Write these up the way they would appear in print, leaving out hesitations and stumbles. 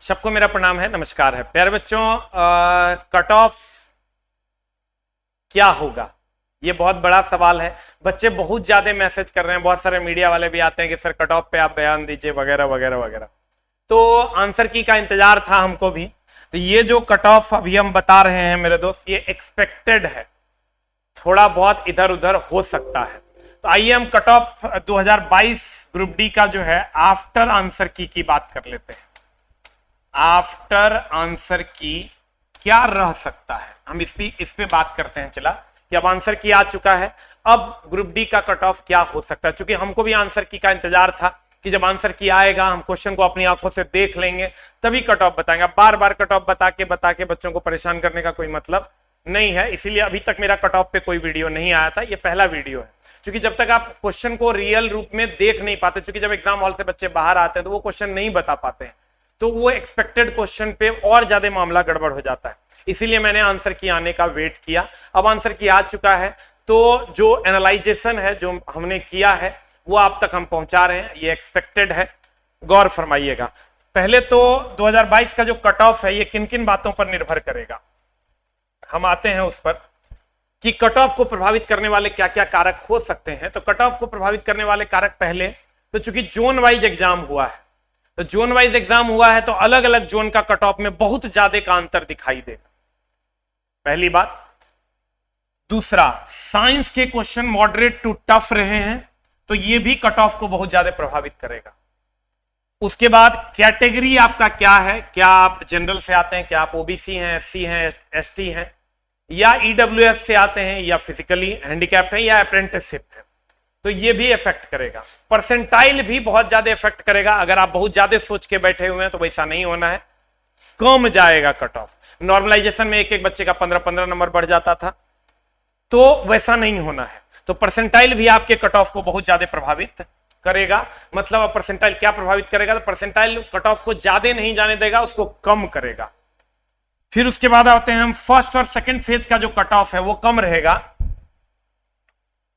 सबको मेरा प्रणाम है, नमस्कार है प्यारे बच्चों। कट ऑफ क्या होगा, ये बहुत बड़ा सवाल है। बच्चे बहुत ज्यादा मैसेज कर रहे हैं, बहुत सारे मीडिया वाले भी आते हैं कि सर कट ऑफ पे आप बयान दीजिए वगैरह वगैरह वगैरह। तो आंसर की का इंतजार था हमको भी। तो ये जो कट ऑफ अभी हम बता रहे हैं मेरे दोस्त, ये एक्सपेक्टेड है, थोड़ा बहुत इधर उधर हो सकता है। तो आइए हम कट ऑफ 2022 ग्रुप डी का जो है आफ्टर आंसर की बात कर लेते हैं। आफ्टर आंसर की क्या रह सकता है, हम इस पे बात करते हैं। चला कि अब आंसर की आ चुका है, अब ग्रुप डी का कट ऑफ क्या हो सकता है। क्योंकि हमको भी आंसर की का इंतजार था कि जब आंसर की आएगा हम क्वेश्चन को अपनी आंखों से देख लेंगे तभी कट ऑफ बताएंगे। बार बार कट ऑफ बता के बच्चों को परेशान करने का कोई मतलब नहीं है, इसीलिए अभी तक मेरा कट ऑफ पे कोई वीडियो नहीं आया था, ये पहला वीडियो है। क्योंकि जब तक आप क्वेश्चन को रियल रूप में देख नहीं पाते, क्योंकि जब एग्जाम हॉल से बच्चे बाहर आते हैं तो वो क्वेश्चन नहीं बता पाते हैं, तो वो एक्सपेक्टेड क्वेश्चन पे और ज्यादा मामला गड़बड़ हो जाता है। इसीलिए मैंने आंसर की आने का वेट किया। अब आंसर की आ चुका है, तो जो एनालाइजेशन है जो हमने किया है वो आप तक हम पहुंचा रहे हैं, ये एक्सपेक्टेड है, गौर फरमाइएगा। पहले तो 2022 का जो कट ऑफ है ये किन किन बातों पर निर्भर करेगा, हम आते हैं उस पर कि कट ऑफ को प्रभावित करने वाले क्या क्या कारक हो सकते हैं। तो कट ऑफ को प्रभावित करने वाले कारक पहले तो चूंकि जोन वाइज एग्जाम हुआ है, तो जोन वाइज एग्जाम हुआ है तो अलग अलग जोन का कट ऑफ में बहुत ज्यादा का अंतर दिखाई देगा, पहली बात। दूसरा, साइंस के क्वेश्चन मॉडरेट टू टफ रहे हैं तो ये भी कट ऑफ को बहुत ज्यादा प्रभावित करेगा। उसके बाद कैटेगरी आपका क्या है, क्या आप जनरल से आते हैं, क्या आप ओबीसी हैं, एससी हैं, एसटी हैं, या ईडब्ल्यूएस से आते हैं, या फिजिकली हैंडीकैप्ड हैं, या अप्रेंटिसशिप है, तो ये भी इफेक्ट करेगा। परसेंटाइल भी बहुत ज्यादा इफेक्ट करेगा। अगर आप बहुत ज्यादा सोच के बैठे हुए हैं तो वैसा नहीं होना है, कम जाएगा कट ऑफ। नॉर्मलाइजेशन में एक एक बच्चे का 15-15 नंबर बढ़ जाता था, तो वैसा नहीं होना है। तो परसेंटाइल भी आपके कट ऑफ को बहुत ज्यादा प्रभावित करेगा। मतलब अब परसेंटाइल क्या प्रभावित करेगा, तो परसेंटाइल कट ऑफ को ज्यादा नहीं जाने देगा, उसको कम करेगा। फिर उसके बाद आते हैं हम फर्स्ट और सेकंड फेज का जो कट ऑफ है वो कम रहेगा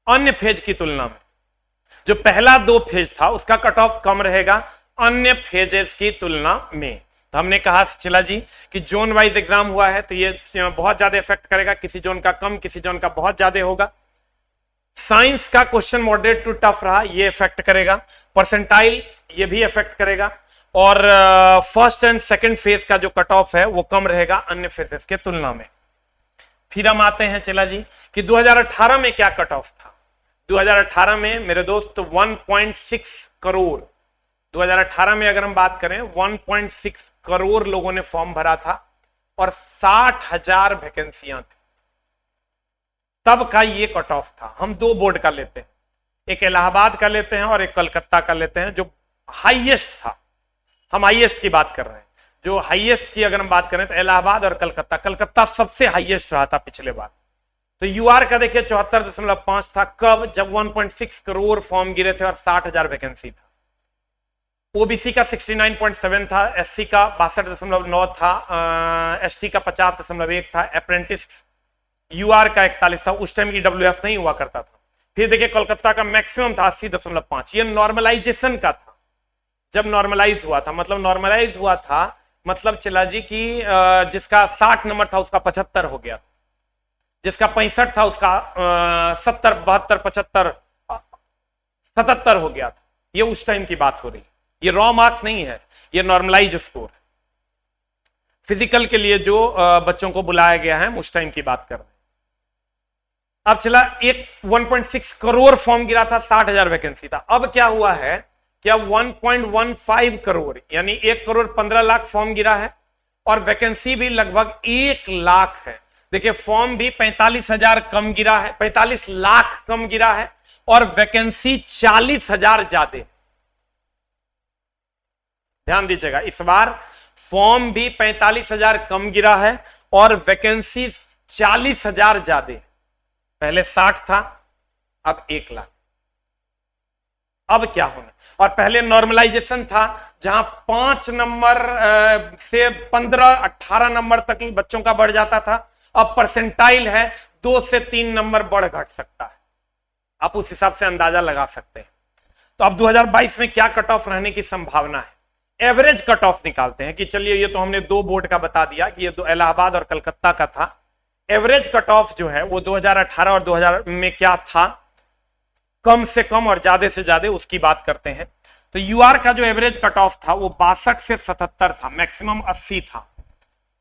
अन्य फेज की तुलना में। जो पहला 2 फेज था उसका कट ऑफ कम रहेगा अन्य फेजेस की तुलना में। तो हमने कहा चला जी कि जोन वाइज एग्जाम हुआ है तो ये बहुत ज्यादा इफेक्ट करेगा, किसी जोन का कम, किसी जोन का बहुत ज्यादा होगा। साइंस का क्वेश्चन मॉडरेट टू टफ रहा, ये इफेक्ट करेगा। परसेंटाइल ये भी इफेक्ट करेगा। और फर्स्ट एंड सेकंड फेज का जो कट ऑफ है वो कम रहेगा अन्य फेजेस के तुलना में। फिर हम आते हैं चला जी कि 2018 में क्या कट ऑफ था। 2018 में मेरे दोस्त 1.6 करोड़, 2018 में अगर हम बात करें 1.6 करोड़ लोगों ने फॉर्म भरा था और 60,000 वैकेंसियां थी, तब का ये कट ऑफ था। हम 2 बोर्ड का लेते हैं, एक इलाहाबाद का लेते हैं और एक कलकत्ता का लेते हैं, जो हाईएस्ट था। हम हाईएस्ट की बात कर रहे हैं, जो हाईएस्ट की अगर हम बात करें तो इलाहाबाद और कलकत्ता। कलकत्ता सबसे हाईएस्ट रहा था पिछले बार। तो यूआर का देखिए 74.5 था, कब, जब 1.6 करोड़ फॉर्म गिरे थे और 60,000 वैकेंसी था। ओबीसी का 69.7 था, एससी का 62.9 था, एसटी का 50.1 था, अप्रेंटिस यूआर का 41 था। उस टाइम ईडब्ल्यूएस नहीं हुआ करता था। फिर देखिए कोलकाता का मैक्सिमम था 80.5। ये नॉर्मलाइजेशन का था, जब नॉर्मलाइज हुआ था। मतलब नॉर्मलाइज हुआ था मतलब चला जी कि जिसका 60 नंबर था उसका 75 हो गया, जिसका 65 था उसका 70, 72, 75, 77 हो गया था। ये उस टाइम की बात हो रही, ये रॉ मार्क्स नहीं है, ये नॉर्मलाइज स्कोर है। फिजिकल के लिए जो बच्चों को बुलाया गया है, हम उस टाइम की बात कर रहे हैं। अब चला, एक 1.6 करोड़ फॉर्म गिरा था, 60,000 वैकेंसी था। अब क्या हुआ है कि अब 1.15 करोड़ यानी 1 करोड़ 15 लाख फॉर्म गिरा है और वैकेंसी भी लगभग 1 लाख है। देखिए फॉर्म भी 45,000 कम गिरा है, 45 लाख कम गिरा है, और वैकेंसी 40,000 ज्यादा। ध्यान दीजिएगा, इस बार फॉर्म भी 45,000 कम गिरा है और वैकेंसी 40,000 ज्यादा। पहले 60 था, अब 1 लाख। अब क्या होना, और पहले नॉर्मलाइजेशन था जहां 5 नंबर से 15-18 नंबर तक बच्चों का बढ़ जाता था। अब परसेंटाइल है 2 से 3 नंबर बढ़ घट सकता है, आप उस हिसाब से अंदाजा लगा सकते हैं। तो अब 2022 में क्या कट ऑफ रहने की संभावना है, एवरेज कट ऑफ निकालते हैं कि चलिए ये तो हमने दो बोर्ड का बता दिया कि ये दो इलाहाबाद और कलकत्ता का था। एवरेज कट ऑफ जो है वो 2018 और 2000 में क्या था, कम से कम और ज्यादा से ज्यादा, उसकी बात करते हैं। तो यूआर का जो एवरेज कट ऑफ था वो 62 से 77 था, मैक्सिमम 80 था।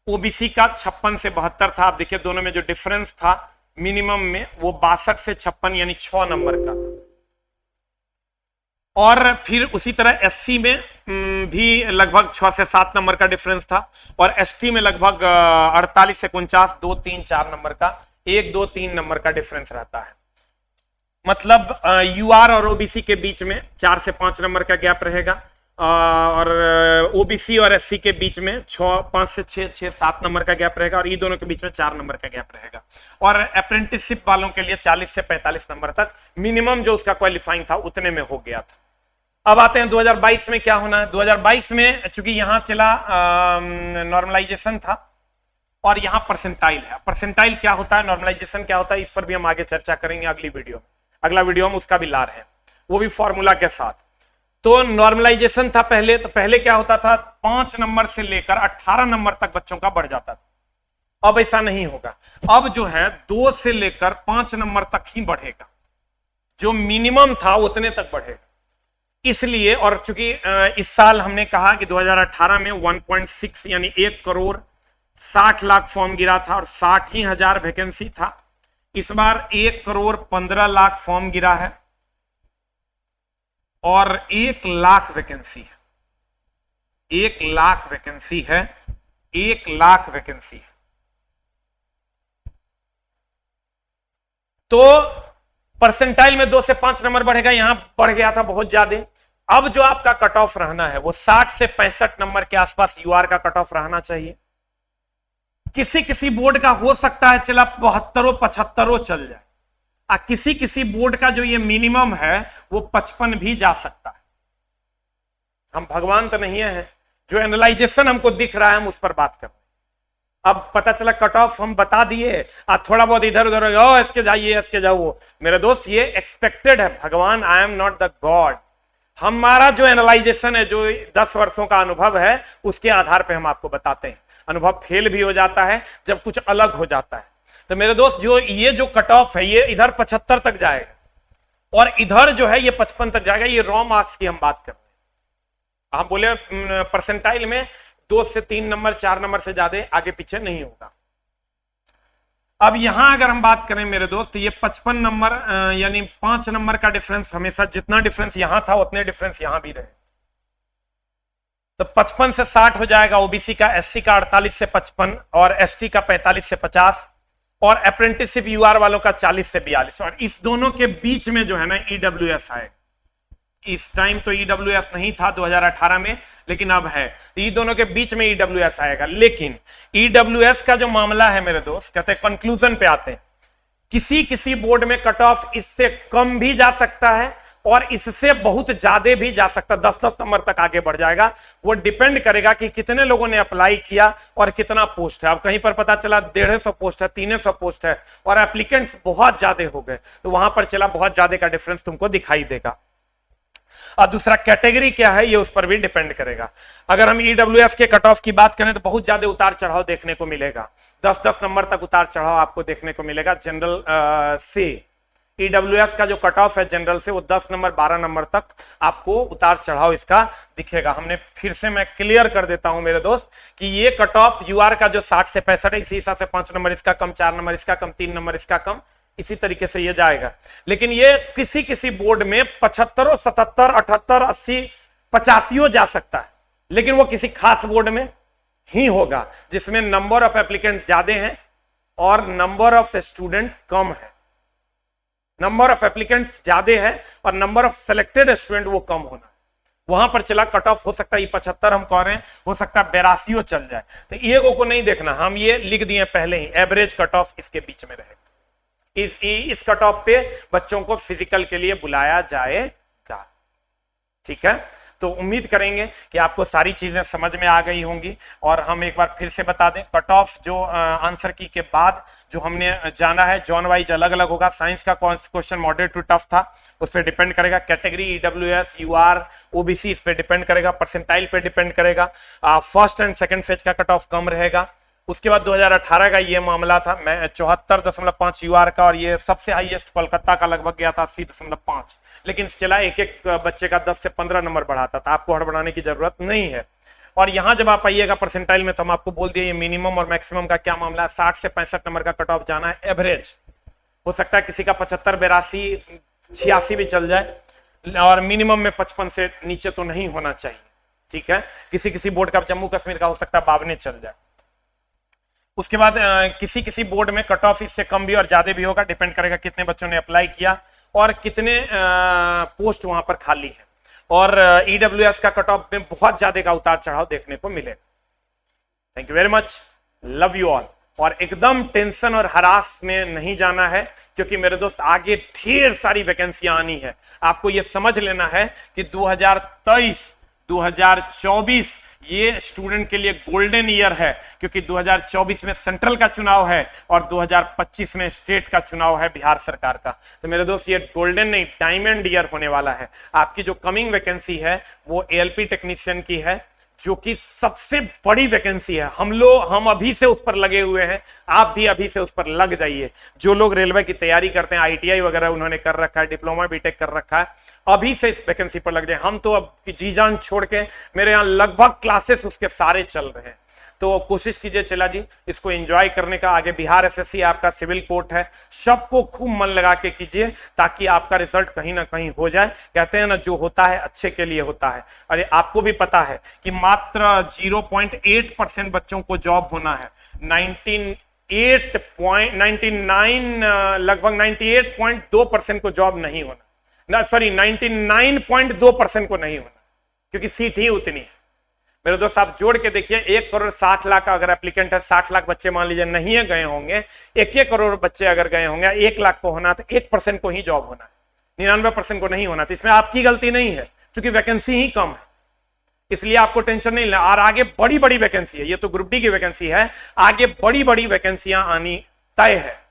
ओबीसी का 56 से 72 था। आप देखिए दोनों में जो डिफरेंस था मिनिमम में वो 62 से 56 यानी 6 नंबर का था। और फिर उसी तरह एससी में भी लगभग 6 से 7 नंबर का डिफरेंस था, और एसटी में लगभग 48 से 49, 2, 3, 4 नंबर का, 1, 2, 3 नंबर का डिफरेंस रहता है। मतलब यूआर और ओबीसी के बीच में 4 से 5 नंबर का गैप रहेगा, और ओबीसी और एससी के बीच में 5 से 6, 7 नंबर का गैप रहेगा, और ये दोनों के बीच में 4 नंबर का गैप रहेगा। और अप्रेंटिसशिप वालों के लिए 40 से 45 नंबर तक मिनिमम जो उसका क्वालिफाइंग था उतने में हो गया था। अब आते हैं 2022 में क्या होना है। 2022 में चूंकि यहां चला नॉर्मलाइजेशन था और यहां परसेंटाइल है। परसेंटाइल क्या होता है, नॉर्मलाइजेशन क्या होता है, इस पर भी हम आगे चर्चा करेंगे अगली वीडियो में। अगला वीडियो में उसका भी ला रहे हैं, वो भी फॉर्मूला के साथ। तो नॉर्मलाइजेशन था पहले, तो पहले क्या होता था 5 नंबर से लेकर 18 नंबर तक बच्चों का बढ़ जाता था। अब ऐसा नहीं होगा, अब जो है 2 से लेकर 5 नंबर तक ही बढ़ेगा, जो मिनिमम था उतने तक बढ़ेगा। इसलिए, और चूंकि इस साल हमने कहा कि 2018 में 1.6 यानी 1 करोड़ 60 लाख फॉर्म गिरा था और 60 ही हजार वैकेंसी था। इस बार 1 करोड़ 15 लाख फॉर्म गिरा है और 1 लाख वैकेंसी है। 1 लाख वैकेंसी है, 1 लाख वैकेंसी है। तो परसेंटाइल में 2 से 5 नंबर बढ़ेगा, यहां बढ़ गया था बहुत ज्यादा। अब जो आपका कट ऑफ रहना है वो 60 से 65 नंबर के आसपास यूआर का कट ऑफ रहना चाहिए। किसी किसी बोर्ड का हो सकता है चला 72, 75 चल जाए, किसी किसी बोर्ड का जो ये मिनिमम है वो 55 भी जा सकता है। हम भगवान तो नहीं है, जो एनालाइजेशन हमको दिख रहा है हम उस पर बात कर रहे हैं। अब पता चला कट ऑफ हम बता दिए, थोड़ा बहुत इधर उधर इसके जाइए इसके जाओ, मेरे दोस्त ये एक्सपेक्टेड है। भगवान, I am not the God. हमारा जो एनालाइजेशन है, जो 10 वर्षों का अनुभव है, उसके आधार पे हम आपको बताते हैं। अनुभव फेल भी हो जाता है जब कुछ अलग हो जाता है। तो मेरे दोस्त, जो ये जो कट ऑफ है ये इधर 75 तक जाएगा और इधर जो है ये 55 तक जाएगा। ये रॉ मार्क्स की हम बात कर रहे हैं। हम बोले परसेंटाइल में 2 से 3 नंबर 4 नंबर से ज्यादा आगे पीछे नहीं होगा। अब यहां अगर हम बात करें मेरे दोस्त, ये 55 नंबर यानी 5 नंबर का डिफरेंस, हमेशा जितना डिफरेंस यहां था उतने डिफरेंस यहां भी रहे। तो 55 से 60 हो जाएगा ओबीसी का, एससी का 48 से 55 और एसटी का 45 से 50 और अप्रेंटिसशिप यूआर वालों का 40 से 42। और इस दोनों के बीच में जो है ना ईडब्ल्यूएस आएगा। इस टाइम तो ईडब्ल्यूएस नहीं था 2018 में, लेकिन अब है। तो ये दोनों के बीच में ईडब्ल्यूएस आएगा। लेकिन ईडब्ल्यूएस का जो मामला है मेरे दोस्त, कहते हैं कंक्लूजन पे आते हैं, किसी किसी बोर्ड में कट ऑफ इससे कम भी जा सकता है और इससे बहुत ज्यादा भी जा सकता है, 10-10 नंबर तक आगे बढ़ जाएगा। वो डिपेंड करेगा कि कितने लोगों ने अप्लाई किया और कितना पोस्ट है। अब कहीं पर पता चला 150 पोस्ट है, 300 पोस्ट है और एप्लीकेंट्स बहुत ज्यादा हो गए, तो वहां पर चला बहुत ज्यादा का डिफरेंस तुमको दिखाई देगा। और दूसरा कैटेगरी क्या है ये उस पर भी डिपेंड करेगा। अगर हम ईडब्ल्यूएस के कट ऑफ की बात करें तो बहुत ज्यादा उतार चढ़ाव देखने को मिलेगा, 10-10 नंबर तक उतार चढ़ाव आपको देखने को मिलेगा। जनरल से ईडब्ल्यूएस का जो कट ऑफ है जनरल से, वो 10 नंबर 12 नंबर तक आपको उतार चढ़ाव इसका दिखेगा। हमने फिर से मैं क्लियर कर देता हूं मेरे दोस्त कि ये कट ऑफ यूआर का जो 60 से 65 है, इसी हिसाब से 5 नंबर इसका कम, 4 नंबर इसका कम, 3 नंबर इसका कम, इसी तरीके से ये जाएगा। लेकिन ये किसी किसी बोर्ड में 75, 77, 78, 80, 85 जा सकता है, लेकिन वो किसी खास बोर्ड में ही होगा जिसमें नंबर ऑफ एप्लीकेंट्स ज्यादा हैं और नंबर ऑफ स्टूडेंट कम है। नंबर ऑफ एप्लीकेंट्स ज्यादा है और नंबर ऑफ सेलेक्टेड स्टूडेंट वो कम होना है, वहां पर चला कट ऑफ हो सकता है 75 हम कह रहे हैं, हो सकता है 82 चल जाए। तो एगो को नहीं देखना, हम ये लिख दिए पहले ही, एवरेज कट ऑफ इसके बीच में रहेगा। इस कट ऑफ पे बच्चों को फिजिकल के लिए बुलाया जाएगा। ठीक है, तो उम्मीद करेंगे कि आपको सारी चीजें समझ में आ गई होंगी। और हम एक बार फिर से बता दें, कट ऑफ जो आंसर की के बाद जो हमने जाना है जॉन वाइज अलग अलग होगा। साइंस का क्वेश्चन मॉडरेट टू टफ था, उस पर डिपेंड करेगा। कैटेगरी ईडब्ल्यूएस, यूआर, ओबीसी, इस पर डिपेंड करेगा। परसेंटाइल पे डिपेंड करेगा। फर्स्ट एंड सेकंड फेज का कट ऑफ कम रहेगा। उसके बाद 2018 का ये मामला था, मैं 74.5 यूआर का, और ये सबसे हाईएस्ट कोलकाता का लगभग गया था 80.5, लेकिन चला एक एक बच्चे का 10 से 15 नंबर बढ़ाता था। आपको हड़बड़ाने की जरूरत नहीं है। और यहां जब आप आइएगा परसेंटाइल में, तो हम आपको बोल दिए ये मिनिमम और मैक्सिमम का क्या मामला है। 60 से 65 नंबर का कट ऑफ जाना है एवरेज। हो सकता है किसी का 75, 82, 86 भी चल जाए, और मिनिमम में 55 से नीचे तो नहीं होना चाहिए। ठीक है, किसी किसी बोर्ड का, जम्मू कश्मीर का हो सकता है 52 चल जाए। उसके बाद किसी किसी बोर्ड में कट ऑफ इससे कम भी और ज्यादा भी होगा, डिपेंड करेगा कितने बच्चों ने अप्लाई किया और कितने पोस्ट वहां पर खाली है। और ईडब्ल्यूएस का कट ऑफ में बहुत ज्यादा का उतार चढ़ाव देखने को मिलेगा। Thank you very much, love you all. और एकदम टेंशन और हरास में नहीं जाना है, क्योंकि मेरे दोस्त आगे ढेर सारी वैकेंसियां आनी है। आपको यह समझ लेना है कि 2023, 2024 ये स्टूडेंट के लिए गोल्डन ईयर है, क्योंकि 2024 में सेंट्रल का चुनाव है और 2025 में स्टेट का चुनाव है बिहार सरकार का। तो मेरे दोस्त ये गोल्डन नहीं, डायमंड ईयर होने वाला है। आपकी जो कमिंग वैकेंसी है वो एएलपी टेक्नीशियन की है, जो कि सबसे बड़ी वैकेंसी है। हम अभी से उस पर लगे हुए हैं, आप भी अभी से उस पर लग जाइए। जो लोग रेलवे की तैयारी करते हैं, आईटीआई वगैरह उन्होंने कर रखा है, डिप्लोमा बीटेक कर रखा है, अभी से इस वैकेंसी पर लग जाए। हम तो अब जी जान छोड़ के, मेरे यहाँ लगभग क्लासेस उसके सारे चल रहे हैं। तो कोशिश कीजिए चला जी इसको एंजॉय करने का। आगे बिहार एसएससी आपका सिविल कोर्ट है, सबको खूब मन लगा के कीजिए, ताकि आपका रिजल्ट कहीं ना कहीं हो जाए। कहते हैं ना, जो होता है अच्छे के लिए होता है। अरे आपको भी पता है कि मात्र 0.8% बच्चों को जॉब होना है। 99 लगभग 98.2% को जॉब नहीं होना, सॉरी 99.2% को नहीं होना, क्योंकि सीट ही उतनी है। मेरे दोस्त आप जोड़ के देखिए, 1,60,00,000 अगर एप्लीकेंट है, 60 लाख बच्चे मान लीजिए नहीं है गए होंगे, 1 करोड़ बच्चे अगर गए होंगे, 1 लाख को होना, तो 1% को ही जॉब होना है, 99% को नहीं होना। तो इसमें आपकी गलती नहीं है, क्योंकि वैकेंसी ही कम है, इसलिए आपको टेंशन नहीं लेना। और आगे बड़ी बड़ी वैकेंसी है, ये तो ग्रुप डी की वैकेंसी है, आगे बड़ी बड़ी वैकेंसियां आनी तय है।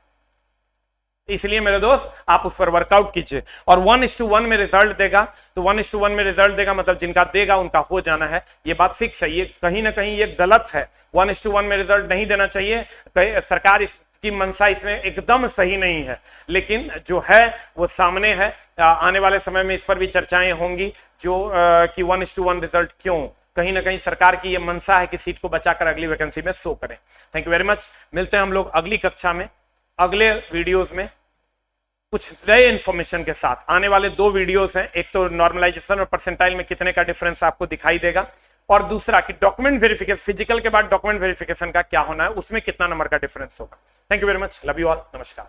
इसलिए मेरे दोस्त आप उस पर वर्कआउट कीजिए। और 1:1 में रिजल्ट देगा, तो 1:1 में रिजल्ट देगा मतलब जिनका देगा उनका हो जाना है, ये बात फिक्स है। ये कहीं ना कहीं ये गलत है, 1:1 में रिजल्ट नहीं देना चाहिए। सरकार इसकी मंशा इसमें एकदम सही नहीं है, लेकिन जो है वो सामने है। आने वाले समय में इस पर भी चर्चाएं होंगी, जो कि 1:1 रिजल्ट क्यों, कहीं ना कहीं सरकार की ये मंशा है कि सीट को बचाकर अगली वैकेंसी में शो करें। Thank you very much. मिलते हैं हम लोग अगली कक्षा में, अगले वीडियोस में कुछ नए इंफॉर्मेशन के साथ। आने वाले 2 वीडियोस हैं, एक तो नॉर्मलाइजेशन और परसेंटाइल में कितने का डिफरेंस आपको दिखाई देगा, और दूसरा कि डॉक्यूमेंट वेरिफिकेशन, फिजिकल के बाद डॉक्यूमेंट वेरिफिकेशन का क्या होना है, उसमें कितना नंबर का डिफरेंस होगा। Thank you very much, love you all, नमस्कार।